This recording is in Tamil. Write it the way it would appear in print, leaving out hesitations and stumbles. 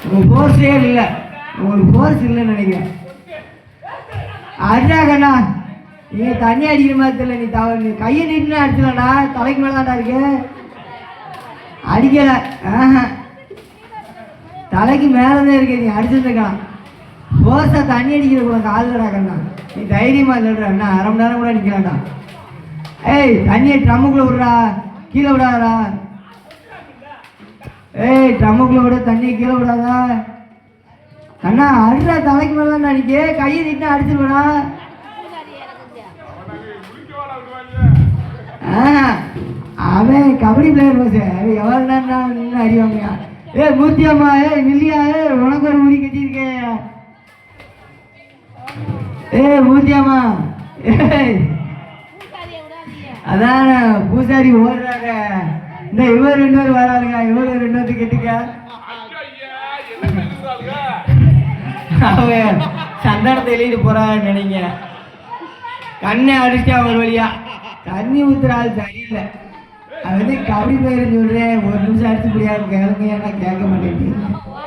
உங்களுக்கு ஃபோர்ஸே இல்லை, உங்களுக்கு ஃபோர்ஸ் இல்லைன்னு நினைக்கிறேன். அடிடா கண்ணா, நீ தண்ணி அடிக்கிற மாதிரி தெரியல. நீ கையை நீட்டுனா அடிச்சலடா, தலைக்கு மேலே தான்டா இருக்கு. அடிக்கலை, தலைக்கு மேலே தான் இருக்கு. நீ அடிச்சுருக்கலாம். ஃபோர்ஸாக தண்ணி அடிக்கிற கூட காலில்டா கண்ணா. நீ தைரியமாக இல்லைடா அண்ணா, அரை மணி நேரம் கூட நிற்கலாம்டா. ஏய், தண்ணியை ட்ரம்முக்குள்ளே விடுறா, கீழே விடாதா. ஏய், ட்ரம்முக்குள்ளே விட, தண்ணியை கீழே விடாதா அண்ணா. அடிடா, தலைக்கு மேலே தான் அடிக்க. கையை நீட்டினா அடிச்சிருவடா. அவன் கபடி பிளேயர் பஸ். எவ்வளோ நேரம் நின்று அறிவாங்கயா. மூர்த்தியம்மா, இல்லையா, உனக்கு ஒரு முடி கட்டியிருக்கேன். மூர்த்தியம்மா, அதான் பூசாரி ஓடுறாங்க. இந்த இவர் 2 பேர் வராருங்க. இவரு 2 பேர்த்து கெட்டுக்க. அவன் சந்தானத்தை எழுதிட்டு போறான்னு நினைங்க. கண்ணை அடிச்சா ஒரு வழியா. தண்ணி ஊத்துற ஆள் சரியில்லை. அது வந்து கபடி பிளேயர்னு சொல்றேன். ஒரு நிமிஷம் அடிச்சு முடியாது. கேளுங்க, ஏன்னா கேட்க மாட்டேங்குது.